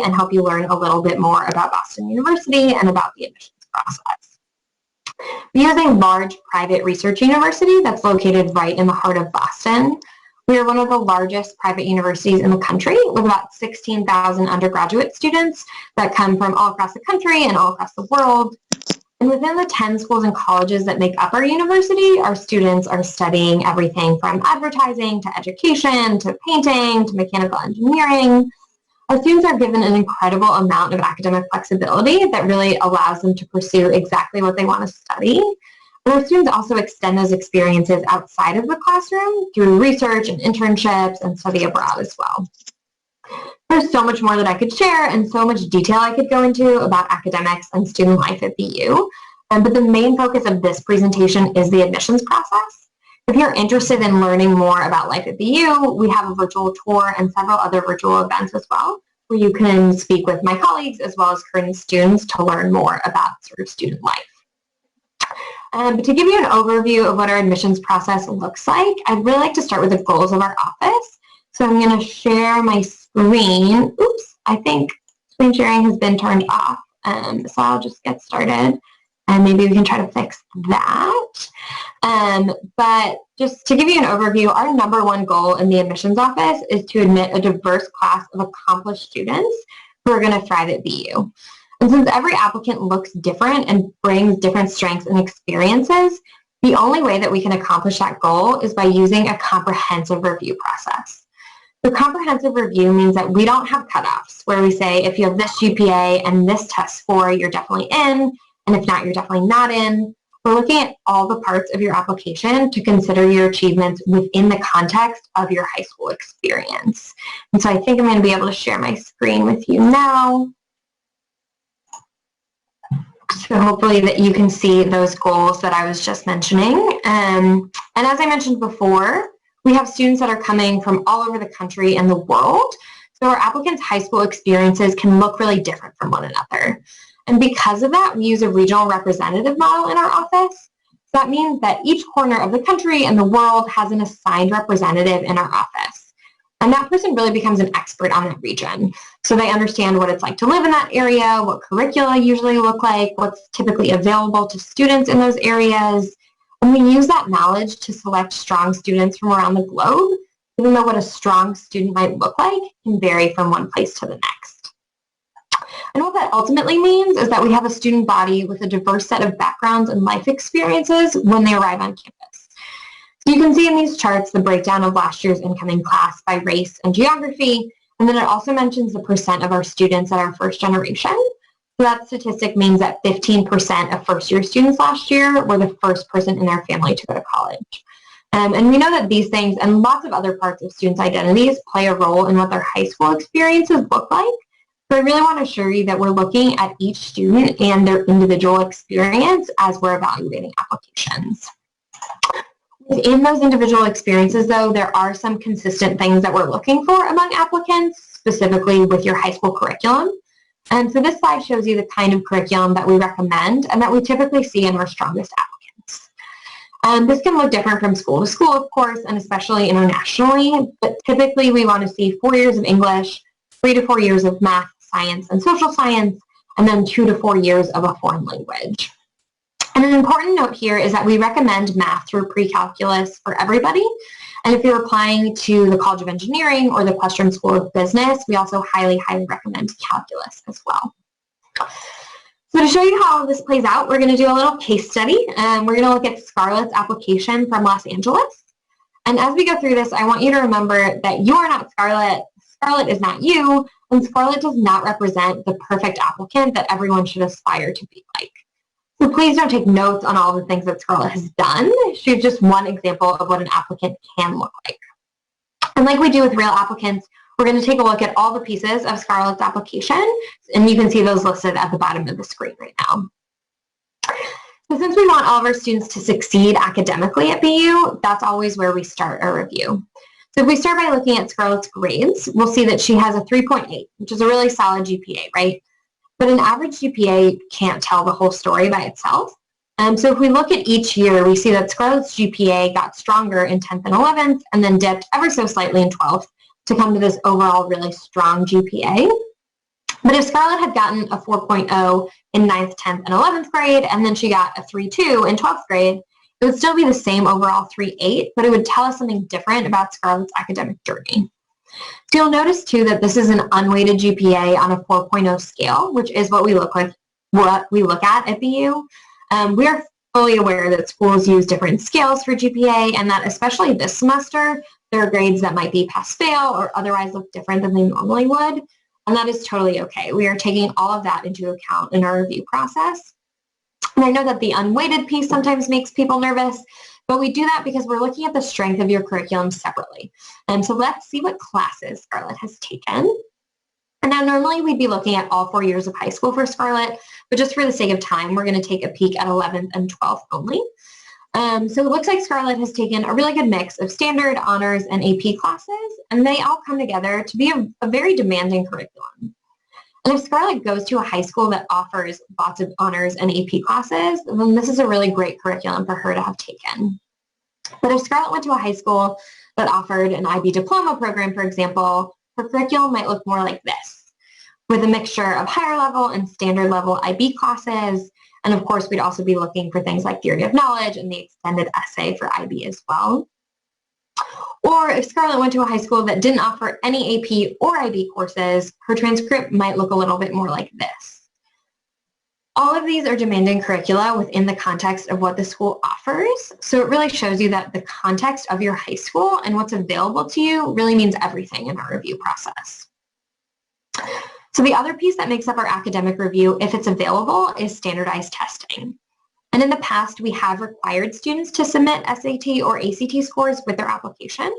and help you learn a little bit more about Boston University and about the admissions process. We use a large private research university that's located right in the heart of Boston. We are one of the largest private universities in the country with about 16,000 undergraduate students that come from all across the country and all across the world. And within the 10 schools and colleges that make up our university, our students are studying everything from advertising to education to painting to mechanical engineering. Our students are given an incredible amount of academic flexibility that really allows them to pursue exactly what they want to study. And our students also extend those experiences outside of the classroom through research and internships and study abroad as well. There's so much more that I could share and so much detail I could go into about academics and student life at BU, but the main focus of this presentation is the admissions process. If you're interested in learning more about life at BU, we have a virtual tour and several other virtual events as well, where you can speak with my colleagues as well as current students to learn more about sort of student life. But to give you an overview of what our admissions process looks like, I'd really like to start with the goals of our office. So I'm going to share my screen. Oops, I think screen sharing has been turned off. So I'll just get started and maybe we can try to fix that. But just to give you an overview, our number one goal in the admissions office is to admit a diverse class of accomplished students who are going to thrive at BU. And since every applicant looks different and brings different strengths and experiences, the only way that we can accomplish that goal is by using a comprehensive review process. The comprehensive review means that we don't have cutoffs where we say if you have this GPA and this test score, you're definitely in, and if not, you're definitely not in. We're looking at all the parts of your application to consider your achievements within the context of your high school experience. And so I think I'm going to be able to share my screen with you now. So hopefully that you can see those goals that I was just mentioning. And as I mentioned before, we have students that are coming from all over the country and the world. So our applicants' high school experiences can look really different from one another. And because of that, we use a regional representative model in our office. So that means that each corner of the country and the world has an assigned representative in our office. And that person really becomes an expert on that region. So they understand what it's like to live in that area, what curricula usually look like, what's typically available to students in those areas. And we use that knowledge to select strong students from around the globe, even though what a strong student might look like can vary from one place to the next. And what that ultimately means is that we have a student body with a diverse set of backgrounds and life experiences when they arrive on campus. So you can see in these charts the breakdown of last year's incoming class by race and geography, and then it also mentions the percent of our students that are first generation. So that statistic means that 15% of first-year students last year were the first person in their family to go to college. And we know that these things and lots of other parts of students' identities play a role in what their high school experiences look like. So I really want to assure you that we're looking at each student and their individual experience as we're evaluating applications. Within those individual experiences, though, there are some consistent things that we're looking for among applicants, specifically with your high school curriculum. And so this slide shows you the kind of curriculum that we recommend and that we typically see in our strongest applicants. This can look different from school to school, of course, and especially internationally, but typically we want to see 4 years of English, 3 to 4 years of math, science, and social science, and then 2 to 4 years of a foreign language. And an important note here is that we recommend math through pre-calculus for everybody. And if you're applying to the College of Engineering or the Western School of Business, we also highly, highly recommend calculus as well. So to show you how this plays out, we're going to do a little case study. We're going to look at Scarlett's application from Los Angeles. And as we go through this, I want you to remember that you are not Scarlett, Scarlett is not you, and Scarlett does not represent the perfect applicant that everyone should aspire to be like. So please don't take notes on all the things that Scarlett has done. She's just one example of what an applicant can look like. And like we do with real applicants, we're going to take a look at all the pieces of Scarlett's application, and you can see those listed at the bottom of the screen right now. So since we want all of our students to succeed academically at BU, that's always where we start our review. So if we start by looking at Scarlett's grades, we'll see that she has a 3.8, which is a really solid GPA, right? But an average GPA can't tell the whole story by itself. So if we look at each year, we see that Scarlett's GPA got stronger in 10th and 11th, and then dipped ever so slightly in 12th to come to this overall really strong GPA. But if Scarlett had gotten a 4.0 in 9th, 10th, and 11th grade, and then she got a 3.2 in 12th grade, it would still be the same overall 3.8, but it would tell us something different about Scarlett's academic journey. So you'll notice too that this is an unweighted GPA on a 4.0 scale, which is what we look at BU. We are fully aware that schools use different scales for GPA, and that especially this semester, there are grades that might be pass-fail or otherwise look different than they normally would, and that is totally okay. We are taking all of that into account in our review process. And I know that the unweighted piece sometimes makes people nervous, but we do that because we're looking at the strength of your curriculum separately. And so let's see what classes Scarlett has taken. And now normally we'd be looking at all 4 years of high school for Scarlett, but just for the sake of time, we're going to take a peek at 11th and 12th only. So it looks like Scarlett has taken a really good mix of standard, honors, and AP classes, and they all come together to be a very demanding curriculum. And if Scarlett goes to a high school that offers lots of honors and AP classes, then this is a really great curriculum for her to have taken. But if Scarlett went to a high school that offered an IB diploma program, for example, her curriculum might look more like this, with a mixture of higher level and standard level IB classes. And of course, we'd also be looking for things like theory of knowledge and the extended essay for IB as well. Or if Scarlett went to a high school that didn't offer any AP or IB courses, her transcript might look a little bit more like this. All of these are demanding curricula within the context of what the school offers. So it really shows you that the context of your high school and what's available to you really means everything in our review process. So the other piece that makes up our academic review, if it's available, is standardized testing. And in the past, we have required students to submit SAT or ACT scores with their application.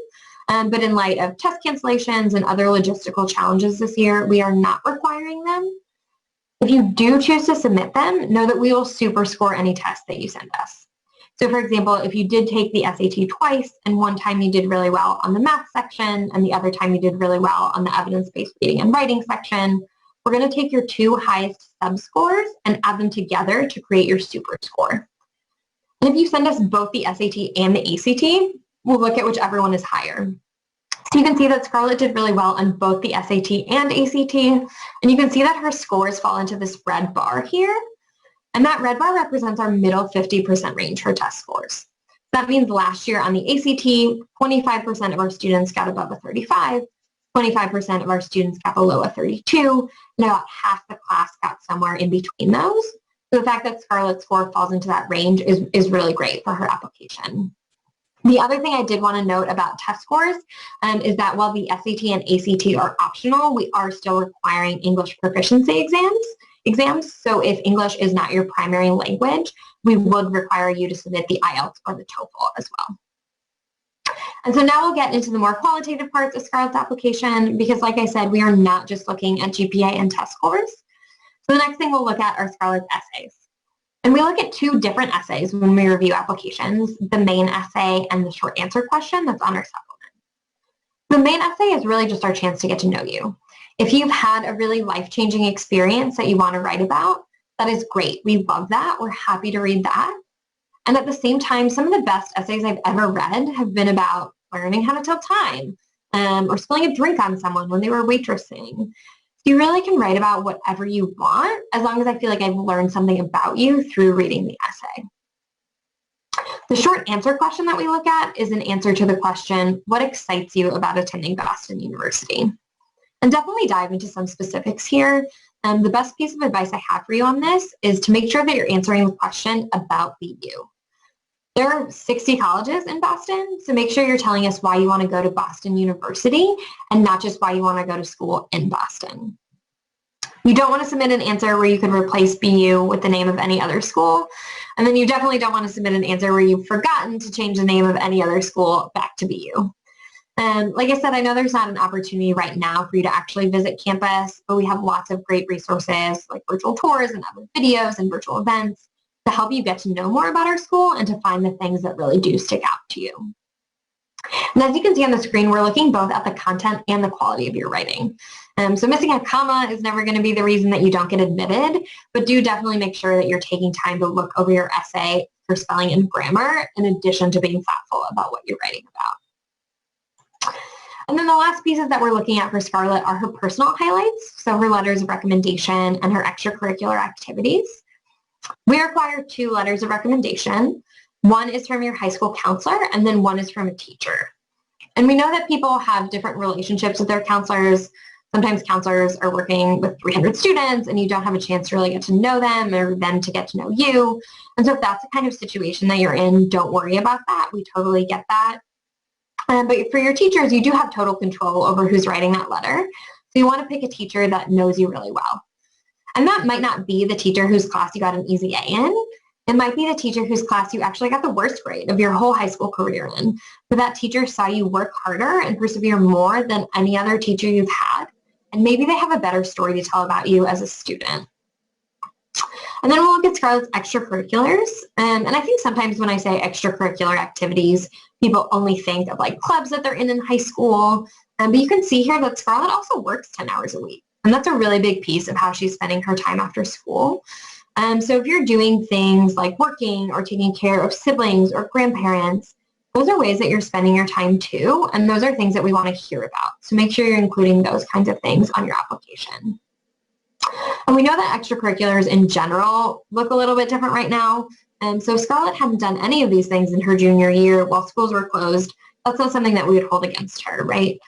But in light of test cancellations and other logistical challenges this year, we are not requiring them. If you do choose to submit them, know that we will super score any test that you send us. So for example, if you did take the SAT twice and one time you did really well on the math section and the other time you did really well on the evidence-based reading and writing section, we're going to take your two highest sub-scores and add them together to create your super score. And if you send us both the SAT and the ACT, we'll look at whichever one is higher. So you can see that Scarlett did really well on both the SAT and ACT, and you can see that her scores fall into this red bar here. And that red bar represents our middle 50% range for test scores. That means last year on the ACT, 25% of our students got above a 35, 25% of our students got below a 32, and about half the class got somewhere in between those. So the fact that Scarlett's score falls into that range is really great for her application. The other thing I did want to note about test scores is that while the SAT and ACT are optional, we are still requiring English proficiency exams. So if English is not your primary language, we would require you to submit the IELTS or the TOEFL as well. And so now we'll get into the more qualitative parts of Scarlett's application because, like I said, we are not just looking at GPA and test scores. So the next thing we'll look at are Scarlett's essays. And we look at two different essays when we review applications, the main essay and the short answer question that's on our supplement. The main essay is really just our chance to get to know you. If you've had a really life-changing experience that you want to write about, that is great. We love that. We're happy to read that. And at the same time, some of the best essays I've ever read have been about learning how to tell time or spilling a drink on someone when they were waitressing. You really can write about whatever you want as long as I feel like I've learned something about you through reading the essay. The short answer question that we look at is an answer to the question, what excites you about attending Boston University? And definitely dive into some specifics here. The best piece of advice I have for you on this is to make sure that you're answering the question about BU. There are 60 colleges in Boston, so make sure you're telling us why you want to go to Boston University and not just why you want to go to school in Boston. You don't want to submit an answer where you can replace BU with the name of any other school, and then you definitely don't want to submit an answer where you've forgotten to change the name of any other school back to BU. Like I said, I know there's not an opportunity right now for you to actually visit campus, but we have lots of great resources like virtual tours and other videos and virtual events to help you get to know more about our school and to find the things that really do stick out to you. And as you can see on the screen, we're looking both at the content and the quality of your writing. So missing a comma is never going to be the reason that you don't get admitted, but do definitely make sure that you're taking time to look over your essay for spelling and grammar in addition to being thoughtful about what you're writing about. And then the last pieces that we're looking at for Scarlett are her personal highlights, so her letters of recommendation and her extracurricular activities. We require 2 letters of recommendation. One is from your high school counselor, and then one is from a teacher. And we know that people have different relationships with their counselors. Sometimes counselors are working with 300 students and you don't have a chance to really get to know them or them to get to know you. And so if that's the kind of situation that you're in, don't worry about that. We totally get that. But for your teachers, you do have total control over who's writing that letter. So you want to pick a teacher that knows you really well. And that might not be the teacher whose class you got an easy A in. It might be the teacher whose class you actually got the worst grade of your whole high school career in. But that teacher saw you work harder and persevere more than any other teacher you've had. And maybe they have a better story to tell about you as a student. And then we'll look at Scarlett's extracurriculars. And I think sometimes when I say extracurricular activities, people only think of like clubs that they're in high school. But you can see here that Scarlett also works 10 hours a week. And that's a really big piece of how she's spending her time after school. So if you're doing things like working or taking care of siblings or grandparents, those are ways that you're spending your time too. And those are things that we want to hear about. So make sure you're including those kinds of things on your application. And we know that extracurriculars in general look a little bit different right now. So if Scarlett hadn't done any of these things in her junior year while schools were closed, that's not something that we would hold against her, right?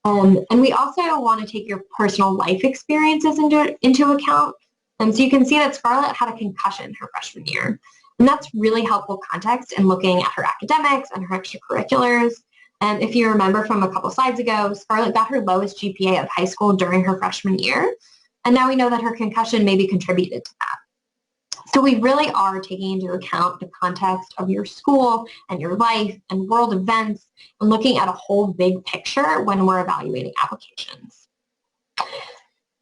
And we also want to take your personal life experiences into account. So you can see that Scarlett had a concussion her freshman year. And that's really helpful context in looking at her academics and her extracurriculars. And if you remember from a couple slides ago, Scarlett got her lowest GPA of high school during her freshman year. And now we know that her concussion maybe contributed to that. So we really are taking into account the context of your school and your life and world events and looking at a whole big picture when we're evaluating applications.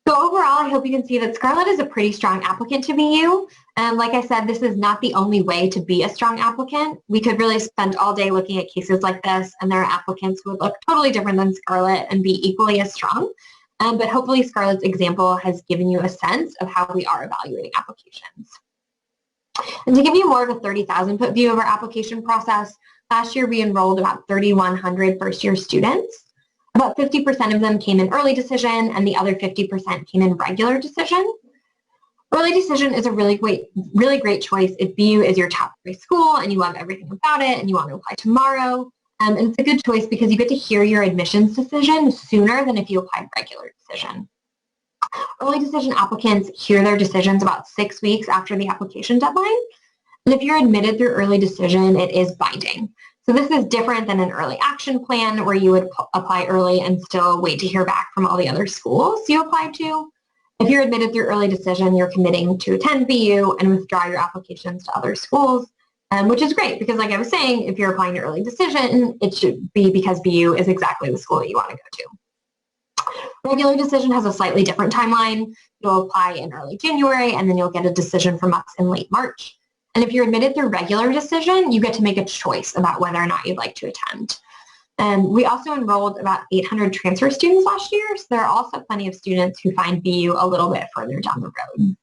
So overall, I hope you can see that Scarlett is a pretty strong applicant to BU. And like I said, this is not the only way to be a strong applicant. We could really spend all day looking at cases like this, and there are applicants who would look totally different than Scarlett and be equally as strong. But hopefully Scarlett's example has given you a sense of how we are evaluating applications. And to give you more of a 30,000-foot view of our application process, last year we enrolled about 3,100 first-year students. About 50% of them came in early decision, and the other 50% came in regular decision. Early decision is a really great choice if BU is your top choice school and you love everything about it and you want to apply tomorrow. And it's a good choice because you get to hear your admissions decision sooner than if you applied regular decision. Early decision applicants hear their decisions about 6 weeks after the application deadline. And if you're admitted through early decision, it is binding. So this is different than an early action plan where you would apply early and still wait to hear back from all the other schools you applied to. If you're admitted through early decision, you're committing to attend BU and withdraw your applications to other schools, which is great because like I was saying, if you're applying to early decision, it should be because BU is exactly the school that you want to go to. Regular decision has a slightly different timeline. You'll apply in early January and then you'll get a decision from us in late March. And if you're admitted through regular decision, you get to make a choice about whether or not you'd like to attend. And we also enrolled about 800 transfer students last year, so there are also plenty of students who find BU a little bit further down the road.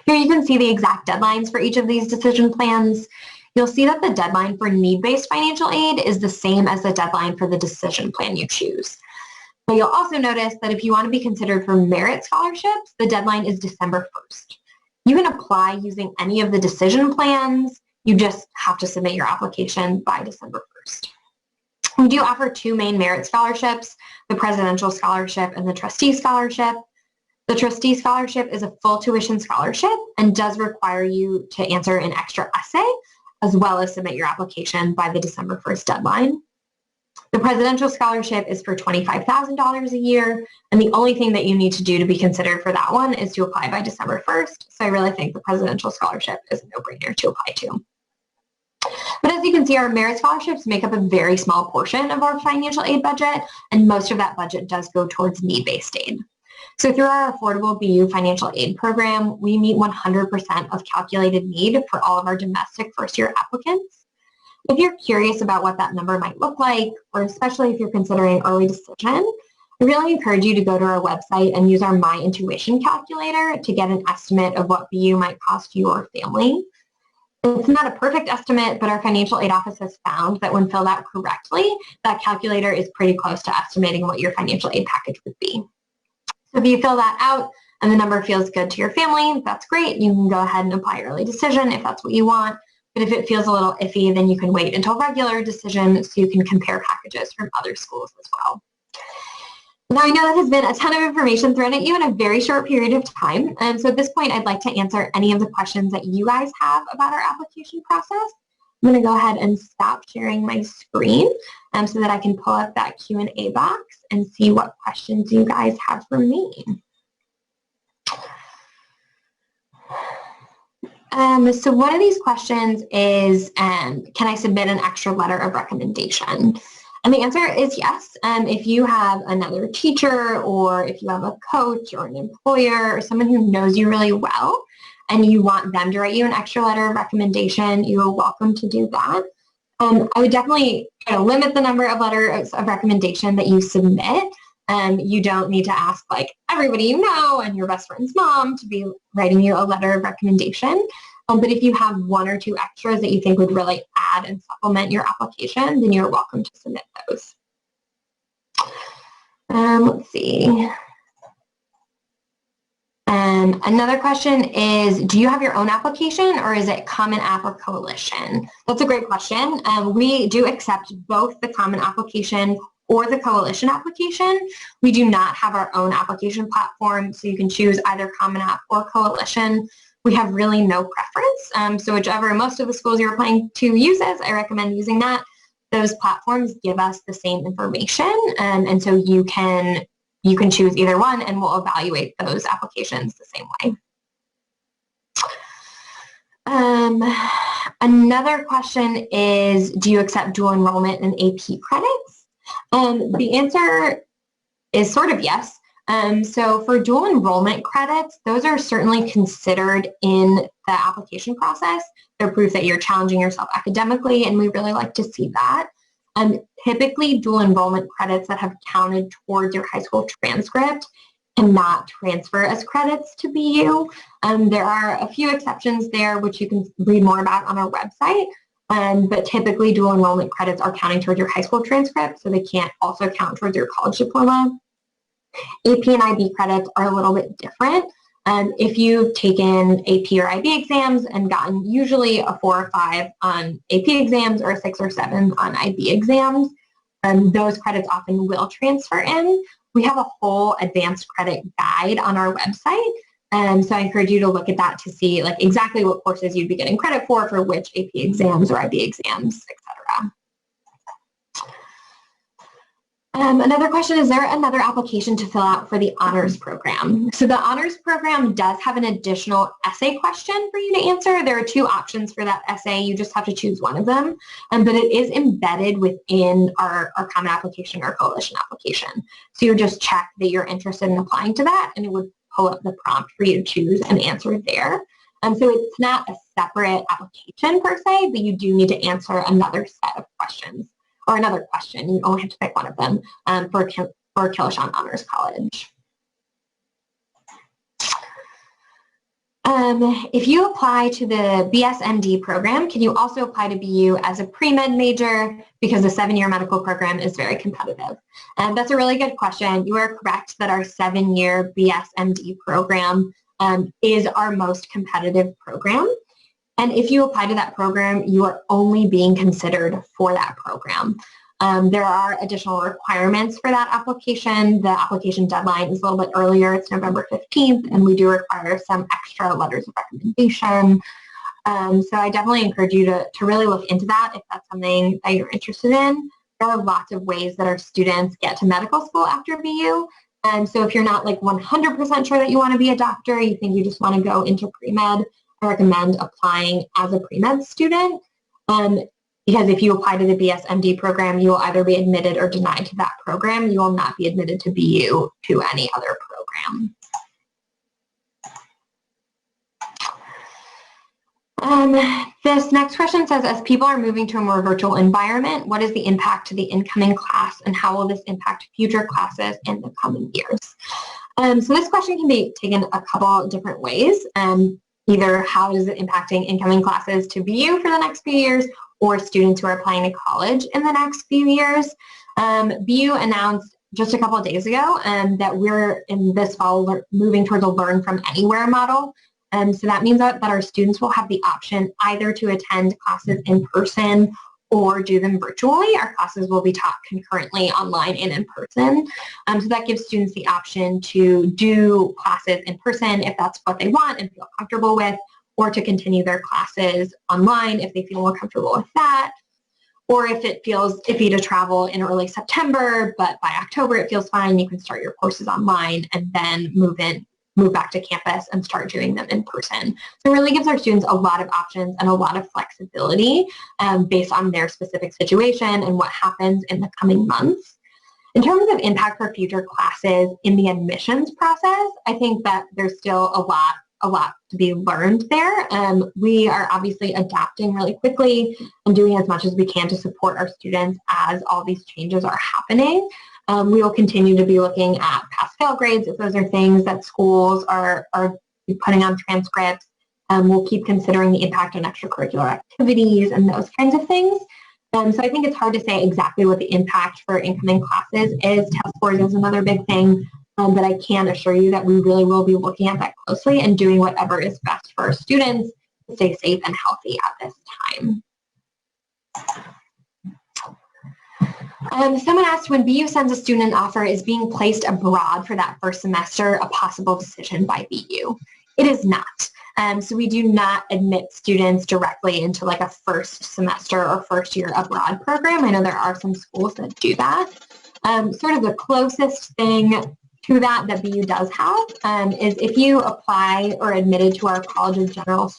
Here you can see the exact deadlines for each of these decision plans. You'll see that the deadline for need-based financial aid is the same as the deadline for the decision plan you choose. But you'll also notice that if you want to be considered for merit scholarships, the deadline is December 1st. You can apply using any of the decision plans. You just have to submit your application by December 1st. We do offer 2 main merit scholarships, the Presidential Scholarship and the Trustee Scholarship. The Trustee Scholarship is a full tuition scholarship and does require you to answer an extra essay as well as submit your application by the December 1st deadline. The Presidential Scholarship is for $25,000 a year, and the only thing that you need to do to be considered for that one is to apply by December 1st. So I really think the Presidential Scholarship is a no-brainer to apply to. But as you can see, our merit scholarships make up a very small portion of our financial aid budget, and most of that budget does go towards need-based aid. So through our Affordable BU Financial Aid Program, we meet 100% of calculated need for all of our domestic first-year applicants. If you're curious about what that number might look like, or especially if you're considering early decision, I really encourage you to go to our website and use our My Intuition calculator to get an estimate of what BU might cost your family. It's not a perfect estimate, but our financial aid office has found that when filled out correctly, that calculator is pretty close to estimating what your financial aid package would be. So if you fill that out and the number feels good to your family, that's great. You can go ahead and apply early decision if that's what you want. But if it feels a little iffy, then you can wait until regular decision so you can compare packages from other schools as well. Now, I know that has been a ton of information thrown at you in a very short period of time. And so at this point, I'd like to answer any of the questions that you guys have about our application process. I'm going to go ahead and stop sharing my screen so that I can pull up that Q&A box and see what questions you guys have for me. So one of these questions is, can I submit an extra letter of recommendation? And the answer is yes. If you have another teacher, or if you have a coach or an employer or someone who knows you really well and you want them to write you an extra letter of recommendation, you are welcome to do that. I would definitely limit the number of letters of recommendation that you submit. You don't need to ask like everybody you know and your best friend's mom to be writing you a letter of recommendation. But if you have one or two extras that you think would really add and supplement your application, then you're welcome to submit those. Let's see. Another question is, do you have your own application or is it Common App or Coalition? That's a great question. We do accept both the Common Application or the Coalition application. We do not have our own application platform, so you can choose either Common App or Coalition. We have really no preference. So whichever most of the schools you're applying to uses, I recommend using that. Those platforms give us the same information, and so you can choose either one, and we'll evaluate those applications the same way. Another question is, do you accept dual enrollment and AP credits? The answer is sort of yes. So for dual enrollment credits, those are certainly considered in the application process. They're proof that you're challenging yourself academically, and we really like to see that. Typically, dual enrollment credits that have counted towards your high school transcript cannot transfer as credits to BU. There are a few exceptions there, which you can read more about on our website. But typically, dual enrollment credits are counting towards your high school transcript, so they can't also count towards your college diploma. AP and IB credits are a little bit different. If you've taken AP or IB exams and gotten usually a 4 or 5 on AP exams or a 6 or 7 on IB exams, those credits often will transfer in. We have a whole advanced credit guide on our website. So I encourage you to look at that to see like exactly what courses you'd be getting credit for which AP exams or IB exams, etc. Another question, is there another application to fill out for the honors program? So the honors program does have an additional essay question for you to answer. There are 2 options for that essay. You just have to choose one of them, but it is embedded within our common application or coalition application. So you just check that you're interested in applying to that, and it would pull up the prompt for you to choose an answer there. So it's not a separate application per se, but you do need to answer another set of questions. Or another question, you only have to pick one of them for Killashon Honors College. If you apply to the BSMD program, can you also apply to BU as a pre-med major because the 7-year medical program is very competitive? That's a really good question. You are correct that our 7-year BSMD program is our most competitive program. And if you apply to that program, you are only being considered for that program. There are additional requirements for that application. The application deadline is a little bit earlier. It's November 15th, and we do require some extra letters of recommendation. So I definitely encourage you to really look into that if that's something that you're interested in. There are lots of ways that our students get to medical school after BU. So if you're not like 100% sure that you want to be a doctor, you think you just want to go into pre-med, I recommend applying as a pre-med student because if you apply to the BSMD program, you will either be admitted or denied to that program. You will not be admitted to BU to any other program. This next question says, as people are moving to a more virtual environment, what is the impact to the incoming class and how will this impact future classes in the coming years? So this question can be taken a couple different ways. either how is it impacting incoming classes to BU for the next few years or students who are applying to college in the next few years. BU announced just a couple of days ago that we're in this fall moving towards a learn from anywhere model. So that means that our students will have the option either to attend classes in person or do them virtually. Our classes will be taught concurrently online and in person. So that gives students the option to do classes in person if that's what they want and feel comfortable with, or to continue their classes online if they feel more comfortable with that. Or if it feels iffy to travel in early September, but by October it feels fine, you can start your courses online and then move back to campus and start doing them in person. So it really gives our students a lot of options and a lot of flexibility based on their specific situation and what happens in the coming months. In terms of impact for future classes in the admissions process, I think that there's still a lot to be learned there. We are obviously adapting really quickly and doing as much as we can to support our students as all these changes are happening. We will continue to be looking at pass-fail grades if those are things that schools are putting on transcripts. We'll keep considering the impact on extracurricular activities and those kinds of things. So I think it's hard to say exactly what the impact for incoming classes is. Test scores is another big thing, but I can assure you that we really will be looking at that closely and doing whatever is best for our students to stay safe and healthy at this time. Someone asked, when BU sends a student an offer, is being placed abroad for that first semester a possible decision by BU? It is not. So we do not admit students directly into like a first semester or first year abroad program. I know there are some schools that do that. Sort of the closest thing to that BU does have is if you apply or admitted to our College of General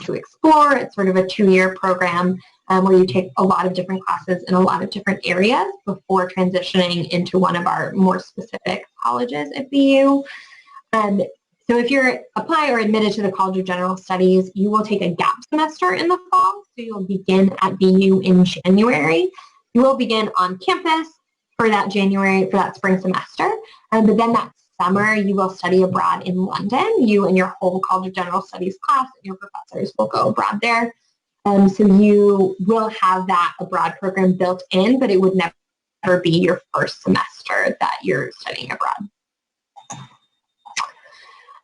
to Explore. It's sort of a 2-year program where you take a lot of different classes in a lot of different areas before transitioning into one of our more specific colleges at BU. So if you're apply or admitted to the College of General Studies, you will take a gap semester in the fall. So you'll begin at BU in January. You will begin on campus for that spring semester, but then that summer you will study abroad in London. You and your whole College of General Studies class and your professors will go abroad there. So you will have that abroad program built in, but it would never be your first semester that you're studying abroad.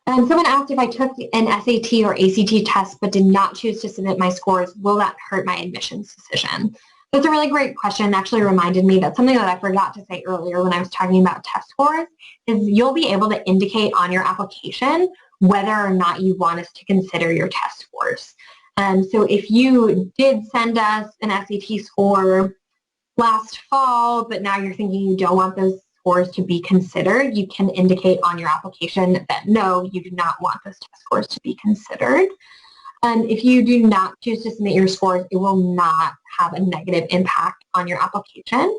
Someone asked if I took an SAT or ACT test but did not choose to submit my scores, will that hurt my admissions decision? That's a really great question. It actually reminded me that something that I forgot to say earlier when I was talking about test scores is you'll be able to indicate on your application whether or not you want us to consider your test scores. So if you did send us an SAT score last fall, but now you're thinking you don't want those scores to be considered, you can indicate on your application that no, you do not want those test scores to be considered. If you do not choose to submit your scores, it will not have a negative impact on your application.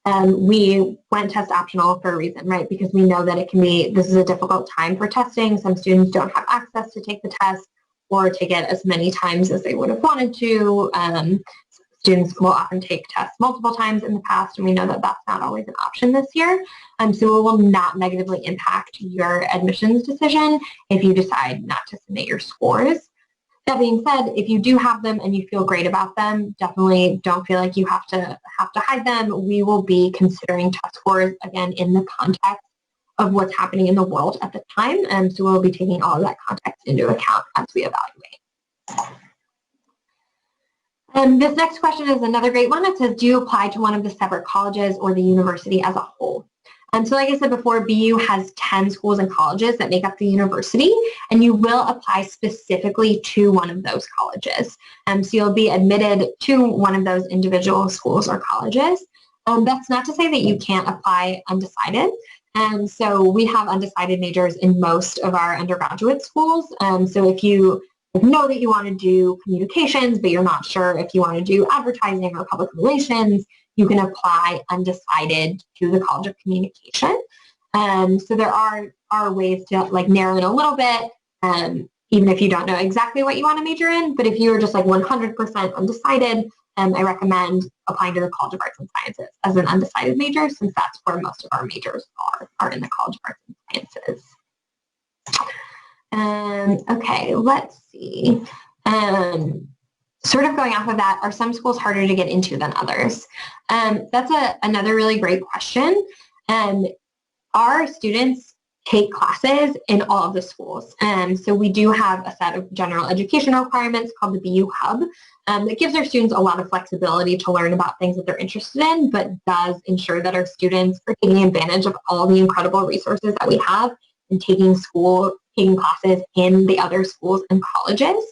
We went test optional for a reason, right? Because we know that this is a difficult time for testing. Some students don't have access to take the test or take it as many times as they would have wanted to. Students will often take tests multiple times in the past, and we know that that's not always an option this year. So it will not negatively impact your admissions decision if you decide not to submit your scores. That being said, if you do have them and you feel great about them, definitely don't feel like you have to hide them. We will be considering test scores, again, in the context of what's happening in the world at the time. So we'll be taking all of that context into account as we evaluate. This next question is another great one. It says, do you apply to one of the separate colleges or the university as a whole? So like I said before, BU has 10 schools and colleges that make up the university, and you will apply specifically to one of those colleges. So you'll be admitted to one of those individual schools or colleges. That's not to say that you can't apply undecided. So we have undecided majors in most of our undergraduate schools. So if you know that you want to do communications, but you're not sure if you want to do advertising or public relations, you can apply undecided to the College of Communication. So there are ways to like narrow it a little bit, even if you don't know exactly what you want to major in. But if you're just like 100% undecided, I recommend applying to the College of Arts and Sciences as an undecided major, since that's where most of our majors are in the College of Arts and Sciences. Okay, let's see. Sort of going off of that, are some schools harder to get into than others? That's another really great question. Our students take classes in all of the schools. So we do have a set of general education requirements called the BU Hub that gives our students a lot of flexibility to learn about things that they're interested in, but does ensure that our students are taking advantage of all the incredible resources that we have and taking classes in the other schools and colleges.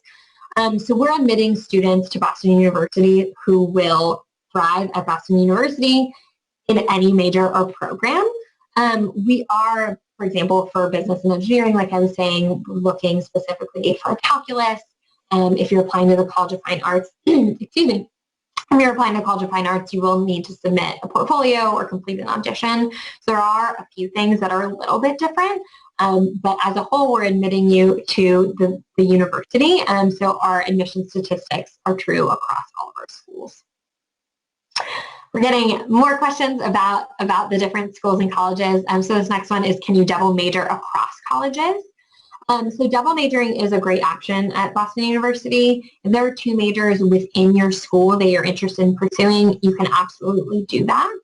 So we're admitting students to Boston University who will thrive at Boston University in any major or program. We are, for example, for business and engineering, like I was saying, looking specifically for calculus. If you're applying to the College of Fine Arts, excuse me, if you're applying to College of Fine Arts, you will need to submit a portfolio or complete an audition. So there are a few things that are a little bit different, but as a whole, we're admitting you to the university, so our admission statistics are true across all of our schools. We're getting more questions about the different schools and colleges. So this next one is, can you double major across colleges? So double majoring is a great option at Boston University. If there are 2 majors within your school that you're interested in pursuing, you can absolutely do that.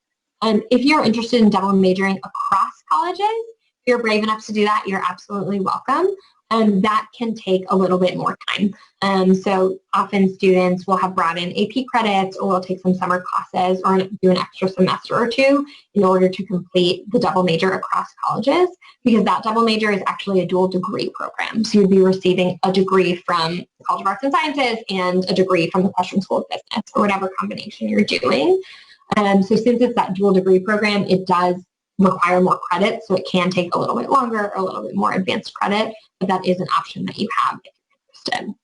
If you're interested in double majoring across colleges, if you're brave enough to do that, you're absolutely welcome. That can take a little bit more time. So often students will have brought in AP credits, or will take some summer classes or do an extra semester or 2 in order to complete the double major across colleges, because that double major is actually a dual degree program. So you'd be receiving a degree from the College of Arts and Sciences and a degree from the Western School of Business, or whatever combination you're doing. So since it's that dual degree program, it does require more credit, so it can take a little bit longer or a little bit more advanced credit, but that is an option that you have if you're interested.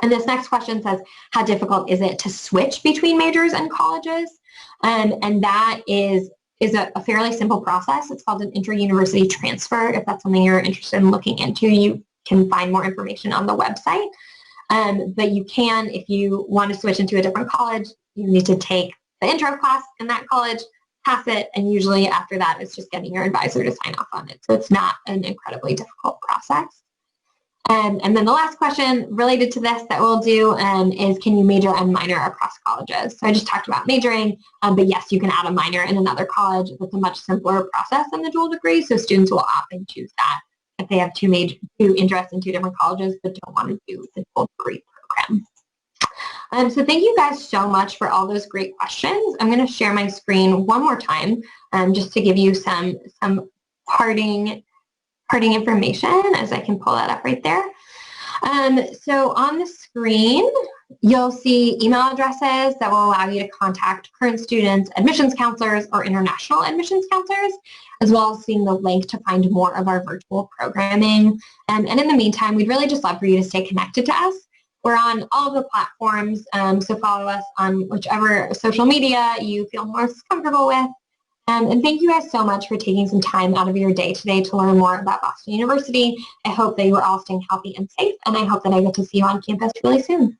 And this next question says, how difficult is it to switch between majors and colleges? And that is a fairly simple process. It's called an inter-university transfer. If that's something you're interested in looking into, you can find more information on the website. But you can, if you want to switch into a different college, you need to take the intro class in that college, pass it, and usually after that it's just getting your advisor to sign off on it. So it's not an incredibly difficult process. And then the last question related to this that we'll do is, can you major and minor across colleges? So I just talked about majoring, but yes, you can add a minor in another college. It's a much simpler process than the dual degree, so students will often choose that if they have two interests in 2 different colleges but don't want to do the dual degree program. So thank you guys so much for all those great questions. I'm going to share my screen one more time just to give you some parting information, as I can pull that up right there. So on the screen, you'll see email addresses that will allow you to contact current students, admissions counselors, or international admissions counselors, as well as seeing the link to find more of our virtual programming. And in the meantime, we'd really just love for you to stay connected to us. We're on all of the platforms, so follow us on whichever social media you feel most comfortable with. And thank you guys so much for taking some time out of your day today to learn more about Boston University. I hope that you are all staying healthy and safe, and I hope that I get to see you on campus really soon.